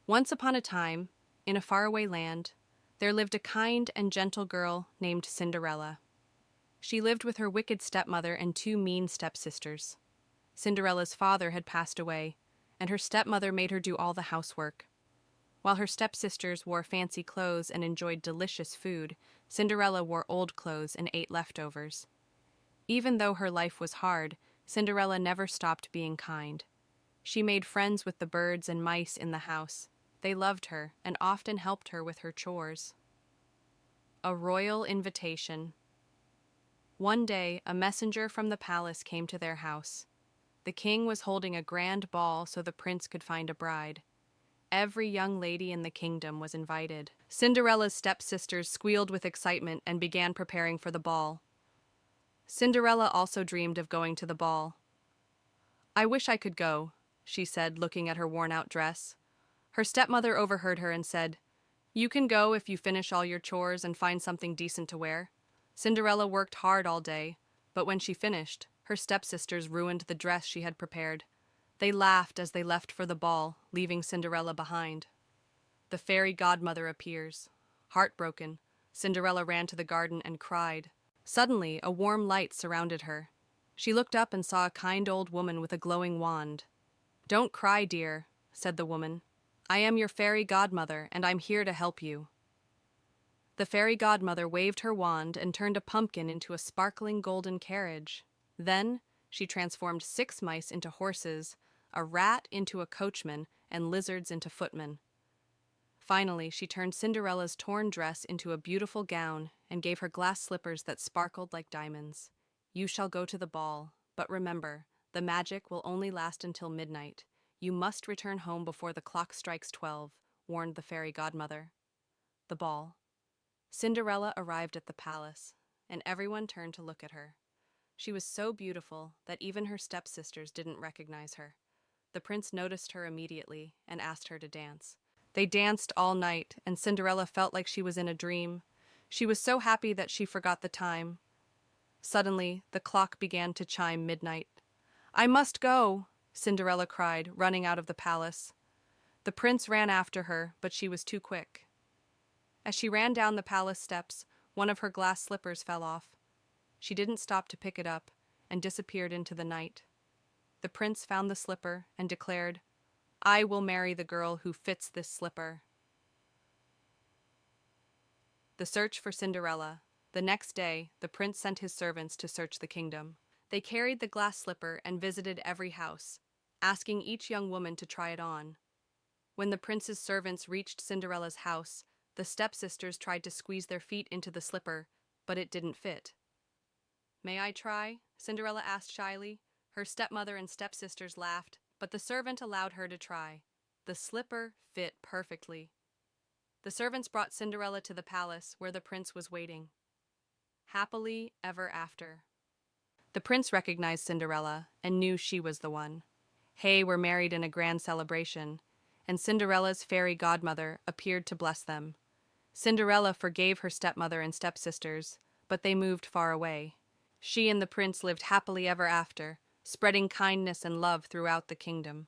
Once upon a time, in a faraway land, there lived a kind and gentle girl named Cinderella. She lived with her wicked stepmother and two mean stepsisters. Cinderella's father had passed away, and her stepmother made her do all the housework. While her stepsisters wore fancy clothes and enjoyed delicious food, Cinderella wore old clothes and ate leftovers. Even though her life was hard, Cinderella never stopped being kind. She made friends with the birds and mice in the house. They loved her and often helped her with her chores. A royal invitation. One day, a messenger from the palace came to their house. The king was holding a grand ball so the prince could find a bride. Every young lady in the kingdom was invited. Cinderella's stepsisters squealed with excitement and began preparing for the ball. Cinderella also dreamed of going to the ball. "I wish I could go," she said, looking at her worn-out dress. Her stepmother overheard her and said, "You can go if you finish all your chores and find something decent to wear." Cinderella worked hard all day, but when she finished, her stepsisters ruined the dress she had prepared. They laughed as they left for the ball, leaving Cinderella behind. The fairy godmother appears. Heartbroken, Cinderella ran to the garden and cried. Suddenly, a warm light surrounded her. She looked up and saw a kind old woman with a glowing wand. "Don't cry, dear," said the woman. "I am your fairy godmother, and I'm here to help you." The fairy godmother waved her wand and turned a pumpkin into a sparkling golden carriage. Then, she transformed 6 mice into horses, a rat into a coachman, and lizards into footmen. Finally, she turned Cinderella's torn dress into a beautiful gown and gave her glass slippers that sparkled like diamonds. "You shall go to the ball, but remember, the magic will only last until midnight. You must return home before the clock strikes 12, warned the fairy godmother. The ball. Cinderella arrived at the palace, and everyone turned to look at her. She was so beautiful that even her stepsisters didn't recognize her. The prince noticed her immediately and asked her to dance. They danced all night, and Cinderella felt like she was in a dream. She was so happy that she forgot the time. Suddenly, the clock began to chime midnight. "I must go," Cinderella cried, running out of the palace. The prince ran after her, but she was too quick. As she ran down the palace steps, one of her glass slippers fell off. She didn't stop to pick it up and disappeared into the night. The prince found the slipper and declared, "I will marry the girl who fits this slipper." The search for Cinderella. The next day, the prince sent his servants to search the kingdom. They carried the glass slipper and visited every house, asking each young woman to try it on. When the prince's servants reached Cinderella's house, the stepsisters tried to squeeze their feet into the slipper, but it didn't fit. "May I try?" Cinderella asked shyly. Her stepmother and stepsisters laughed, but the servant allowed her to try. The slipper fit perfectly. The servants brought Cinderella to the palace where the prince was waiting. Happily ever after. The prince recognized Cinderella and knew she was the one. They were married in a grand celebration, and Cinderella's fairy godmother appeared to bless them. Cinderella forgave her stepmother and stepsisters, but they moved far away. She and the prince lived happily ever after, spreading kindness and love throughout the kingdom.